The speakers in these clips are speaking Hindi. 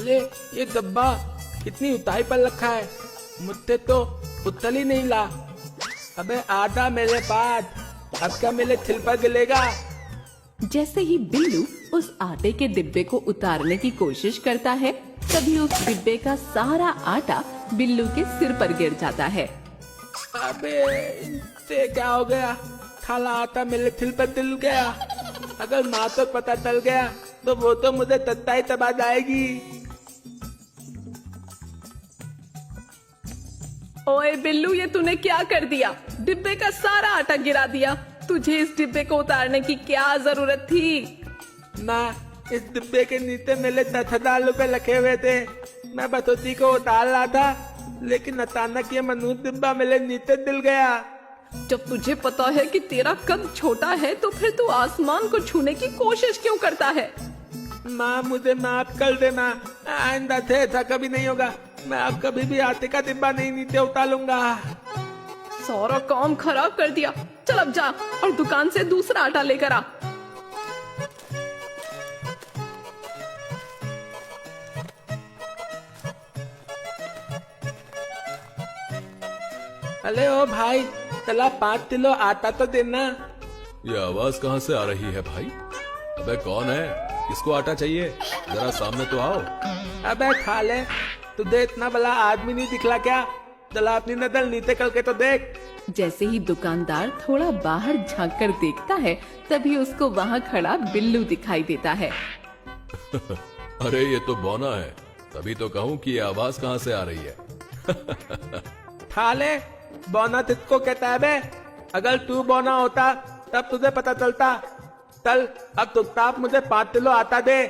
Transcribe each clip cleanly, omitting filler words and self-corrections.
ले ये डब्बा कितनी ऊंचाई पर रखा है, मुझसे तो उतल ही नहीं ला। अबे आटा मेरे पास, अब क्या मेरे थिल पर गिलेगा। जैसे ही बिल्लू उस आटे के डिब्बे को उतारने की कोशिश करता है, तभी उस डिब्बे का सारा आटा बिल्लू के सिर पर गिर जाता है। अबे इनसे क्या हो गया, खाला आटा मेरे थिल पर तिल गया। अगर माँ तो पता चल गया तो वो तो मुझे तत्ता ही तबा जाएगी। ओए बिल्लू, ये तूने क्या कर दिया? डिब्बे का सारा आटा गिरा दिया। तुझे इस डिब्बे को उतारने की क्या जरूरत थी? ना, इस डिब्बे के नीचे मेरे 10,000 रुपए रखे हुए थे। मैं बस उसी को उतार रहा था, लेकिन अचानक ये मनुष्य डिब्बा मेरे नीचे दिल गया। जब तुझे पता है कि तेरा कद छोटा है तो फिर तू आसमान को छूने की कोशिश क्यों करता है? माँ मुझे माफ कर देना, आइंदा से ऐसा कभी नहीं होगा। मैं अब कभी भी आटे का डिब्बा नहीं नीचे उतारूंगा। सारा काम खराब कर दिया। चल अब जा और दुकान से दूसरा आटा लेकर आ। अरे ओ भाई, चला 5 किलो आटा तो देना। ये आवाज कहाँ से आ रही है भाई? अबे कौन है? किसको आटा चाहिए? जरा सामने तो आओ। अबे खा ले, तुझे इतना बड़ा आदमी नहीं दिखला क्या? चला अपनी नजर नीचे करके तो देख। जैसे ही दुकानदार थोड़ा बाहर झांक कर देखता है, तभी उसको वहाँ खड़ा बिल्लू दिखाई देता है। अरे ये तो बौना है, तभी तो कहूँ कि ये आवाज कहाँ से आ रही है। खा ले, बौना तुझको कहता है बे। अगर तू बौना होता तब तुझे पता चलता। चल अब चुपचाप मुझे 5 किलो आटा दे।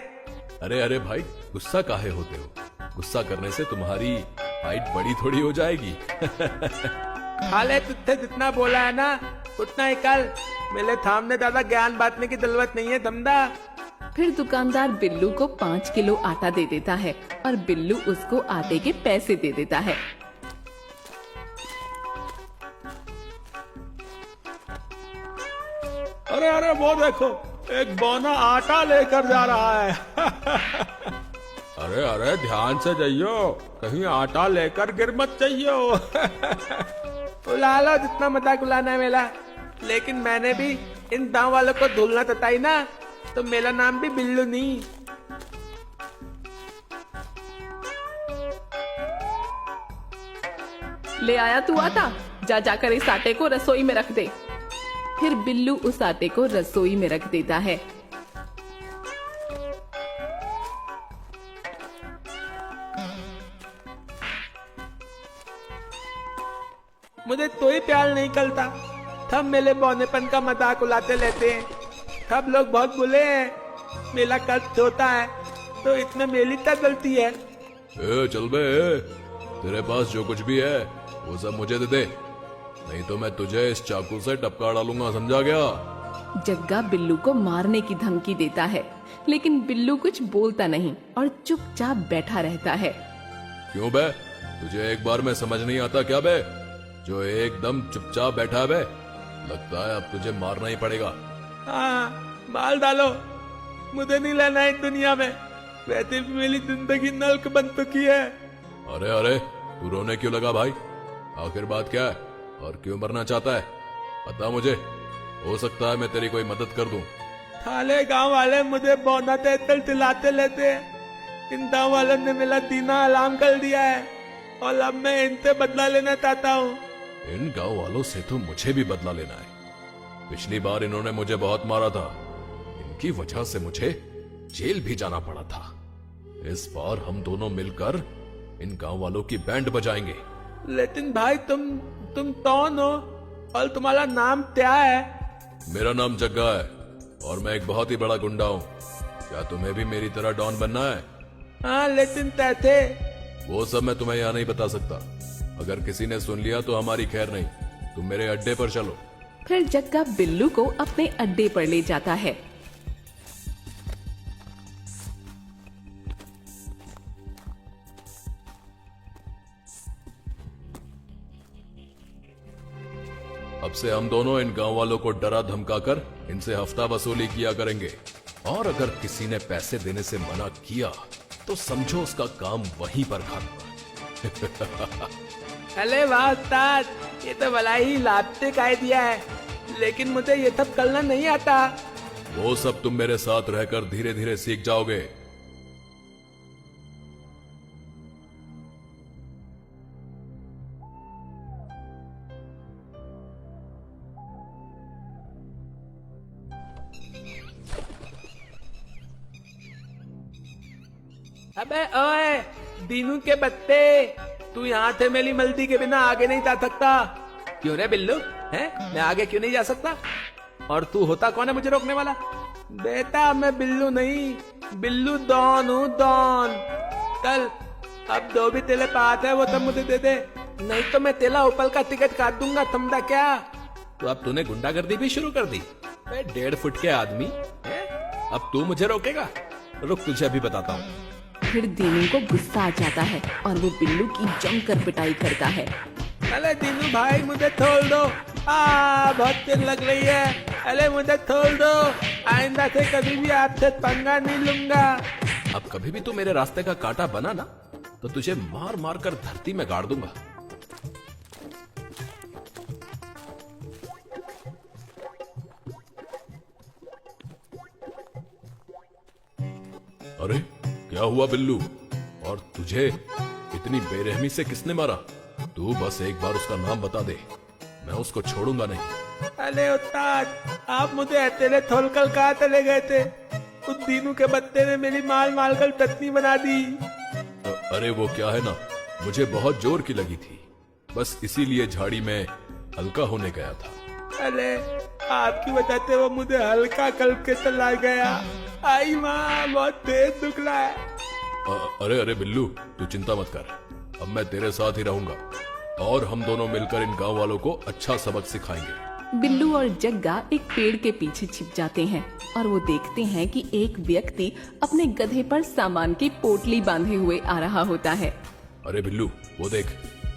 अरे अरे भाई, गुस्सा काहे होते हो? गुस्सा करने से तुम्हारी हाइट बड़ी थोड़ी हो जाएगी। खा ले, तुझसे जितना बोला है ना उतना ही कर। मेरे सामने ज्यादा ज्ञान बांटने की जरूरत नहीं है धमदा। फिर दुकानदार बिल्लू को 5 किलो आटा दे देता है और बिल्लू उसको आटे के पैसे दे देता है। अरे अरे वो देखो, एक बौना आटा लेकर जा रहा है। अरे अरे ध्यान से जाइयो, कहीं आटा लेकर गिर मत जाइयो। उला लो जितना मजाक उलाना है मेरा, लेकिन मैंने भी इन गांव वालों को धुलना तताई ना, तो मेरा नाम भी बिल्लू नहीं। ले आया तू आटा? जा जाकर इस आटे को रसोई में रख दे। फिर बिल्लू उस आटे को रसोई में रख देता है। मुझे तो ही प्यार नहीं करता, सब मेरे बौनेपन का मजाक उड़ाते रहते हैं। सब लोग बहुत बुले हैं। मेरा कद छोटा है तो इसमें मेरी क्या गलती है? चल बे, तेरे पास जो कुछ भी है वो सब मुझे दे दे, नहीं तो मैं तुझे इस चाकू से टपका डालूंगा, समझा गया? जग्गा बिल्लू को मारने की धमकी देता है, लेकिन बिल्लू कुछ बोलता नहीं और चुपचाप बैठा रहता है। क्यों बे, तुझे एक बार में समझ नहीं आता क्या बे, जो एकदम चुपचाप बैठा है बे? लगता है अब तुझे मारना ही पड़ेगा। हाँ, मार डालो, मुझे नहीं लेना है दुनिया में। वैसे भी मेरी जिंदगी नल्क बन चुकी है। अरे अरे, तू रोने क्यों लगा भाई? आखिर बात क्या है और क्यों मरना चाहता है? बता मुझे, हो सकता है मैं तेरी कोई मदद कर दूं। थाले गांव वाले मुझे बौना तेतल चिल्लाते लेते हैं। इन गांव वालों ने मेरा दीना हराम कर दिया है और अब मैं इनसे बदला लेना चाहता हूँ। इन गांव वालों से तो मुझे भी बदला लेना है। पिछली बार इन्होंने मुझे बहुत मारा था, इनकी वजह से मुझे जेल भी जाना पड़ा था। इस बार हम दोनों मिलकर इन गांव वालों की बैंड बजाएंगे। लेकिन भाई तुम कौन हो और तुम्हारा नाम क्या है? मेरा नाम जग्गा है और मैं एक बहुत ही बड़ा गुंडा हूँ। क्या तुम्हें भी मेरी तरह डॉन बनना है? हाँ, लेकिन कैसे? वो सब मैं तुम्हें यहाँ नहीं बता सकता। अगर किसी ने सुन लिया तो हमारी खैर नहीं। तुम मेरे अड्डे पर चलो। फिर जग्गा बिल्लू को अपने अड्डे पर ले जाता है। अब से हम दोनों इन गांव वालों को डरा धमकाकर इनसे हफ्ता वसूली किया करेंगे, और अगर किसी ने पैसे देने से मना किया तो समझो उसका काम वहीं पर खत्म। अरे वाह उस्ताद, ये तो भला ही लाभदायक आइडिया है, लेकिन मुझे ये सब करना नहीं आता। वो सब तुम मेरे साथ रहकर धीरे धीरे सीख जाओगे। अबे ओए दीनू के बत्ते, तू यहाँ से मेरी मर्जी के बिना आगे नहीं जा सकता। क्यों रे बिल्लू, हैं? मैं आगे क्यों नहीं जा सकता? और तू होता कौन है मुझे रोकने वाला? बेटा मैं बिल्लू नहीं, बिल्लू डॉन हूँ, डॉन। चल अब जो भी तेरे पास है वो सब मुझे दे दे, नहीं तो मैं तेरा ऊपर का टिकट काट दूंगा, समझा क्या? तो अब तूने गुंडागर्दी भी शुरू कर दी? 1.5 फुट के आदमी है? अब तू मुझे रोकेगा? रुक तुझे अभी बताता हूँ। फिर दीनू को गुस्सा आ जाता है और वो बिल्लू की जमकर पिटाई करता है। अरे दीनू भाई मुझे छोड़ दो, बहुत तेज लग रही है। अरे मुझे छोड़ दो, आइंदा से कभी भी आपसे पंगा नहीं लूंगा। अब कभी भी तू मेरे रास्ते का कांटा बना ना, तो तुझे मार मार कर धरती में गाड़ दूंगा। अरे क्या हुआ बिल्लू? और तुझे इतनी बेरहमी से किसने मारा? तू बस एक बार उसका नाम बता दे, मैं उसको छोड़ूंगा नहीं। अरे उस्ताद, आप मुझे अकेले छोड़कर कहाँ चले गए थे? उस दीनू के बत्ते ने मेरी माल कर चटनी बना दी। अरे वो क्या है ना, मुझे बहुत जोर की लगी थी, बस इसीलिए झाड़ी में हल्का होने गया था। अरे आपकी वजह से वो मुझे हल्का करके चला गया। आई माँ, बहुत तेज दुख रहा है। अरे अरे बिल्लू, तू चिंता मत कर, अब मैं तेरे साथ ही रहूंगा और हम दोनों मिलकर इन गांव वालों को अच्छा सबक सिखाएंगे। बिल्लू और जग्गा एक पेड़ के पीछे छिप जाते हैं और वो देखते हैं कि एक व्यक्ति अपने गधे पर सामान की पोटली बांधे हुए आ रहा होता है। अरे बिल्लू, वो देख,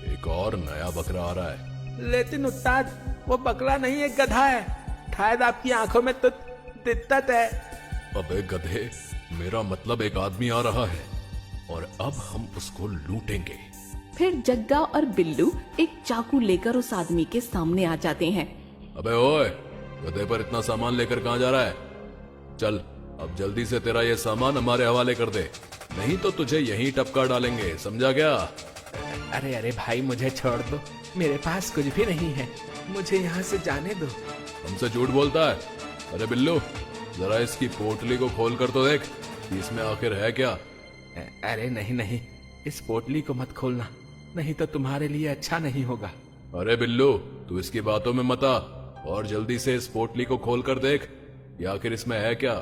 एक और नया बकरा आ रहा है। लेकिन उस्ताद, वो बकरा नहीं, एक गधा है। शायद आपकी आंखों में तो दिक्कत है। अबे गधे, मेरा मतलब एक आदमी आ रहा है और अब हम उसको लूटेंगे। फिर जग्गा और बिल्लू एक चाकू लेकर उस आदमी के सामने आ जाते हैं। अबे ओए, गधे पर इतना सामान लेकर कहाँ जा रहा है? चल अब जल्दी से तेरा ये सामान हमारे हवाले कर दे, नहीं तो तुझे यहीं टपका डालेंगे, समझा क्या? अरे अरे भाई, मुझे छोड़ दो, मेरे पास कुछ भी नहीं है, मुझे यहाँ से जाने दो। हमसे झूठ बोलता है? अरे बिल्लू, जरा इसकी पोटली को खोल कर तो देख, इसमें आखिर है क्या? अरे नहीं नहीं, इस पोटली को मत खोलना, नहीं तो तुम्हारे लिए अच्छा नहीं होगा। अरे बिल्लू, तू इसकी बातों में मत आ और जल्दी से इस पोटली को खोल कर देख, या आखिर इसमें है क्या?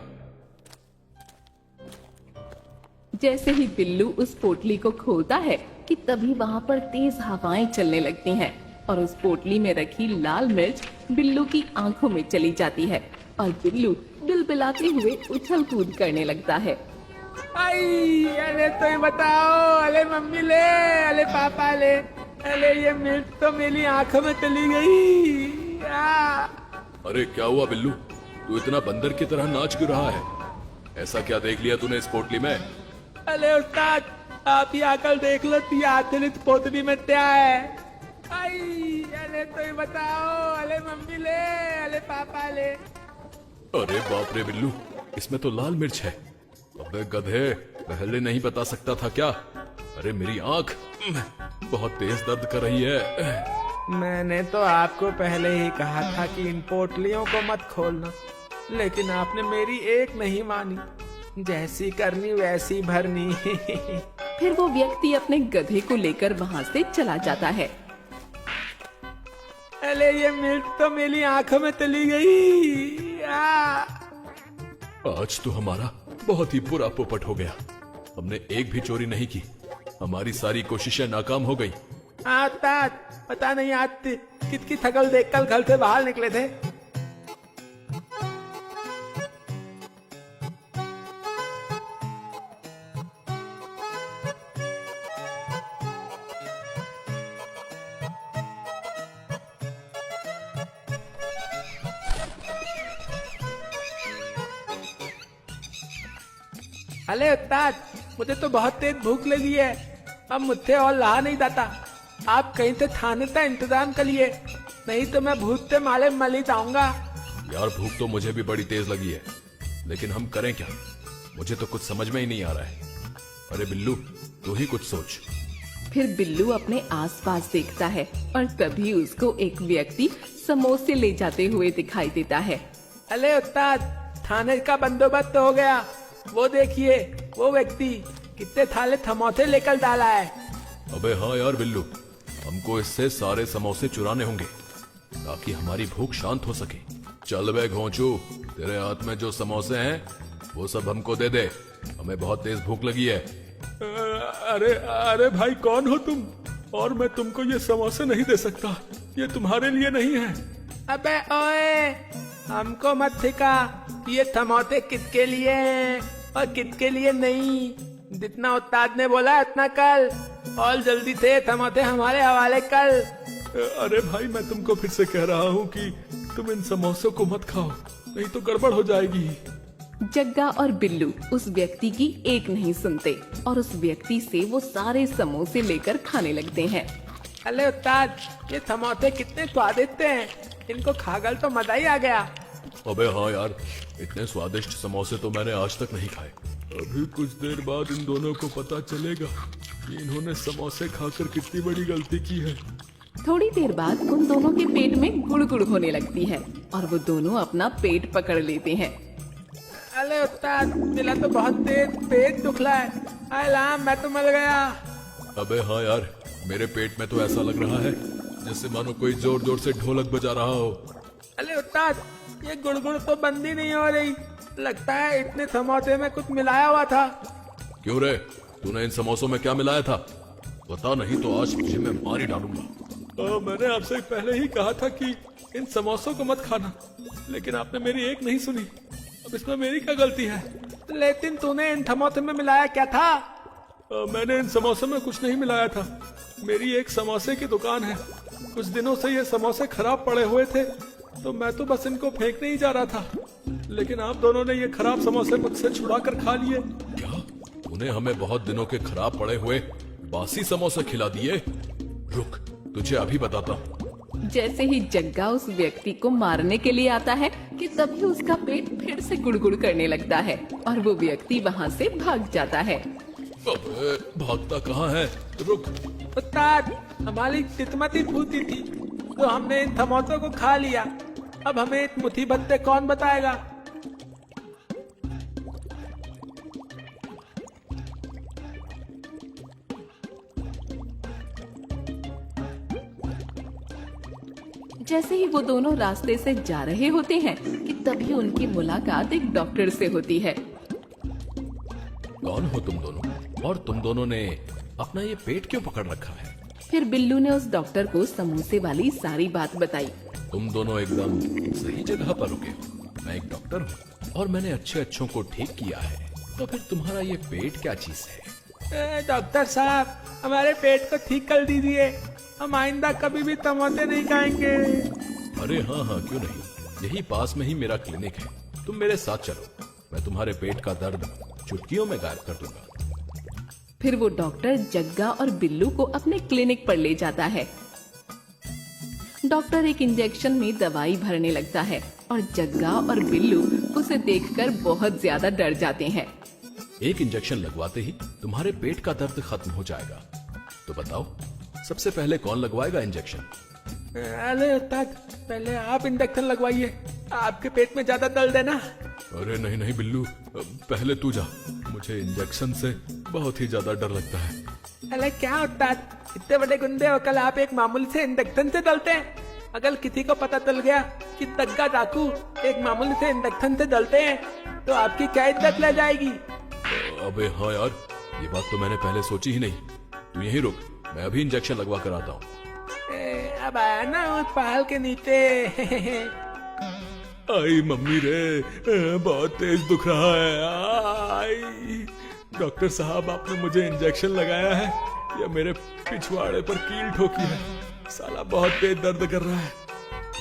जैसे ही बिल्लू उस पोटली को खोलता है कि तभी वहाँ पर तेज हवाएं चलने लगती हैं और उस पोटली में रखी लाल मिर्च बिल्लू की आंखों में चली जाती है और बिल्लू बिलबिलाते हुए उछल कूद करने लगता है। आई, अरे तो ये बताओ, अरे मम्मी ले, अरे पापा ले, अरे ये मिर्च तो मेरी आंखों में चली गई। अरे क्या हुआ बिल्लू, तू इतना बंदर की तरह नाच क्यों रहा है? ऐसा क्या देख लिया तूने इस पोटली में? अरे उस्ताद, आप ही आकर देख लो, आखिर इस पोटली में क्या है। आई, अरे तो ये बताओ, अरे मम्मी ले, अरे पापा ले। अरे बाप रे बिल्लू, इसमें तो लाल मिर्च है। अबे गधे, पहले नहीं बता सकता था क्या? अरे मेरी आंख बहुत तेज दर्द कर रही है। मैंने तो आपको पहले ही कहा था कि इन पोटलियों को मत खोलना, लेकिन आपने मेरी एक नहीं मानी, जैसी करनी वैसी भरनी। फिर वो व्यक्ति अपने गधे को लेकर वहाँ से चला जाता है। अरे ये मिर्च तो मेरी आंखों में चली गई। आज तो हमारा बहुत ही बुरा पोपट हो गया, हमने एक भी चोरी नहीं की, हमारी सारी कोशिशें नाकाम हो गई। उस्ताद, पता नहीं आज किसकी थकल देखकर घर से बाहर निकले थे। अरे उस्ताद, मुझे तो बहुत तेज भूख लगी है, अब मुझसे और रहा नहीं जाता। आप कहीं से खाने का इंतजाम करिए, नहीं तो मैं भूख से माले मल ही जाऊंगा। यार भूख तो मुझे भी बड़ी तेज लगी है, लेकिन हम करें क्या? मुझे तो कुछ समझ में ही नहीं आ रहा है। अरे बिल्लू, तू ही कुछ सोच। फिर बिल्लू अपने आसपास देखता है और तभी उसको एक व्यक्ति समोसे ले जाते हुए दिखाई देता है। अरे उस्ताद, खाने का बंदोबस्त हो गया। वो देखिए, वो व्यक्ति कितने थाले समोसे लेकर डाला है। अबे हाँ यार बिल्लू, हमको इससे सारे समोसे चुराने होंगे ताकि हमारी भूख शांत हो सके। चल बे घोंचू, तेरे हाथ में जो समोसे हैं वो सब हमको दे दे, हमें बहुत तेज भूख लगी है। अरे अरे भाई, कौन हो तुम? और मैं तुमको ये समोसे नहीं दे सकता, ये तुम्हारे लिए नहीं है। अबे ओए, हमको मत सिखा कि ये समोसे किसके लिए हैं और किसके लिए नहीं। जितना उस्ताद ने बोला उतना कर, और जल्दी से समोसे हमारे हवाले कर। अरे भाई, मैं तुमको फिर से कह रहा हूँ कि तुम इन समोसों को मत खाओ, नहीं तो गड़बड़ हो जाएगी। जग्गा और बिल्लू उस व्यक्ति की एक नहीं सुनते और उस व्यक्ति से वो सारे समोसे लेकर खाने लगते हैं। अरे उस्ताद, ये समोसे कितने स्वादिष्ट हैं, इनको खाकर तो मजा ही आ गया। अबे हाँ यार, इतने स्वादिष्ट समोसे तो मैंने आज तक नहीं खाए। अभी कुछ देर बाद इन दोनों को पता चलेगा कि इन्होंने समोसे खाकर कितनी बड़ी गलती की है। थोड़ी देर बाद उन दोनों के पेट में गुड़गुड़ होने लगती है और वो दोनों अपना पेट पकड़ लेते हैं। अरे उस्ताद, मेरा तो बहुत तेज पेट दुख रहा है। हाय राम, मैं तो मर गया। अबे हाँ यार, मेरे पेट में तो ऐसा लग रहा है जैसे मानो कोई जोर जोर से ढोलक बजा रहा हो। अरे उस्ताद, ये गुड़गुड़ तो बंद ही नहीं हो रही। लगता है इतने समोसे में कुछ मिलाया हुआ था। क्यों रे, तूने इन समोसों में क्या मिलाया था? बता, नहीं तो आज तुझे मैं मार ही डालूंगा। मैंने आपसे पहले ही कहा था कि इन समोसों को मत खाना, लेकिन आपने मेरी एक नहीं सुनी। अब इसमें मेरी क्या गलती है? लेकिन तूने इन समोसे में मिलाया क्या था? मैंने इन समोसे में कुछ नहीं मिलाया था। मेरी एक समोसे की दुकान है। कुछ दिनों से ये समोसे खराब पड़े हुए थे, तो मैं तो बस इनको फेंकने ही जा रहा था, लेकिन आप दोनों ने ये खराब समोसे मुझसे छुड़ा कर खा लिए। क्या तूने हमें बहुत दिनों के खराब पड़े हुए बासी समोसे खिला दिए? रुक, तुझे अभी बताता हूँ। जैसे ही जग्गा उस व्यक्ति को मारने के लिए आता है कि तभी उसका पेट फिर से गुड़गुड़ करने लगता है और वो व्यक्ति वहाँ से भाग जाता है। अबे, भागता कहाँ है? रुक। उस्ताद, हमारी किस्मत ही फूटी थी, तो हमने इन समोसों को खा लिया। अब हमें इस मुसीबत से कौन बताएगा? जैसे ही वो दोनों रास्ते से जा रहे होते हैं कि तभी उनकी मुलाकात एक डॉक्टर से होती है। कौन हो तुम दोनों, और तुम दोनों ने अपना ये पेट क्यों पकड़ रखा है? फिर बिल्लू ने उस डॉक्टर को समोसे वाली सारी बात बताई। तुम दोनों एकदम सही जगह पर रुके हो। मैं एक डॉक्टर हूँ और मैंने अच्छों को ठीक किया है, तो फिर तुम्हारा ये पेट क्या चीज है? डॉक्टर साहब, हमारे पेट को ठीक कर दीजिए, हम आइंदा कभी भी समोसे नहीं खाएंगे। अरे हाँ हाँ, क्यों नहीं, यही पास में ही मेरा क्लिनिक है, तुम मेरे साथ चलो, मैं तुम्हारे पेट का दर्द चुटकियों में गायब कर दूंगा। फिर वो डॉक्टर जग्गा और बिल्लू को अपने क्लिनिक पर ले जाता है। डॉक्टर एक इंजेक्शन में दवाई भरने लगता है और जग्गा और बिल्लू उसे देखकर बहुत ज्यादा डर जाते हैं। एक इंजेक्शन लगवाते ही तुम्हारे पेट का दर्द खत्म हो जाएगा। तो बताओ, सबसे पहले कौन लगवाएगा इंजेक्शन? अरे उस्ताद, पहले आप इंजेक्शन लगवाइए, आपके पेट में ज्यादा दर्द है ना। अरे नहीं नहीं बिल्लू, पहले तू जा, मुझे इंजेक्शन से बहुत ही ज्यादा डर लगता है। अरे क्या उस्ताद, इतने बड़े गुंडे होकर आप एक मामूली से इंजेक्शन से डरते हैं? अगर किसी को पता चल गया कि दग्गा डाकू एक मामूली से इंजेक्शन से डरते हैं, तो आपकी क्या इज्जत रह जाएगी? अबे हाँ यार, ये बात तो मैंने पहले सोची ही नहीं। तू यहीं रुक, मैं अभी इंजेक्शन लगवा कर आता हूँ। अब आया ना उस पहाड़ के नीचे। आई मम्मी रे, बहुत तेज दुख रहा है। आई डॉक्टर साहब, आपने मुझे इंजेक्शन लगाया है या मेरे पिछवाड़े पर कील ठोकी है? साला बहुत तेज दर्द कर रहा है।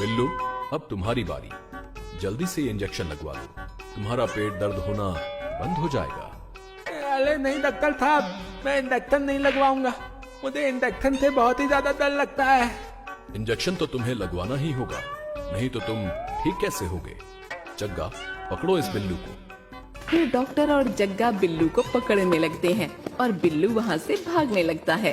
बिल्लू, अब तुम्हारी बारी, जल्दी से इंजेक्शन लगवा दो, तुम्हारा पेट दर्द होना बंद हो जाएगा। अरे नहीं डॉक्टर साहब, मैं इंजेक्शन नहीं लगवाऊंगा। मुझे इंजेक्शन से बहुत ही ज्यादा डर लगता है। इंजेक्शन तो तुम्हें लगवाना ही होगा, नहीं तो तुम ठीक कैसे होगे। जग्गा, पकड़ो इस बिल्लू को। फिर डॉक्टर और जग्गा बिल्लू को पकड़ने लगते हैं और बिल्लू वहाँ से भागने लगता है।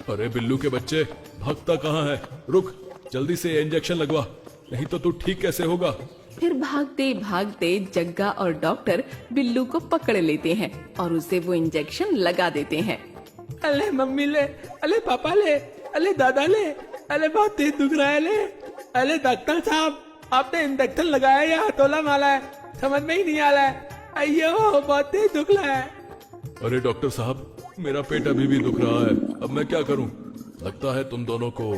अरे बिल्लू के बच्चे, भागता कहाँ है? रुक, जल्दी से इंजेक्शन लगवा, नहीं तो तू ठीक कैसे होगा। फिर भागते भागते जग्गा और डॉक्टर बिल्लू को पकड़ लेते हैं और उसे वो इंजेक्शन लगा देते हैं। अले मम्मी ले, अले पापा ले, अले दादा ले, अले बहुत तेज दुख रहा है ले। अले डॉक्टर साहब, आपने इंजेक्शन लगाया या हथौला मारा है, समझ में ही नहीं आ रहा है। अयो बहुत तेज दुख रहा है। अरे डॉक्टर साहब, मेरा पेट अभी भी दुख रहा है, अब मैं क्या करूं? लगता है तुम दोनों को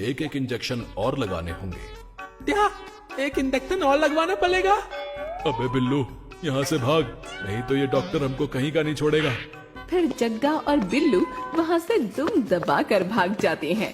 एक एक इंजेक्शन और लगाने होंगे। क्या एक इंजेक्शन और लगवाना पड़ेगा? अबे बिल्लू, यहाँ से भाग, नहीं तो ये डॉक्टर हमको कहीं का नहीं छोड़ेगा। फिर जग्गा और बिल्लू वहाँ से दुम दबा कर भाग जाते हैं।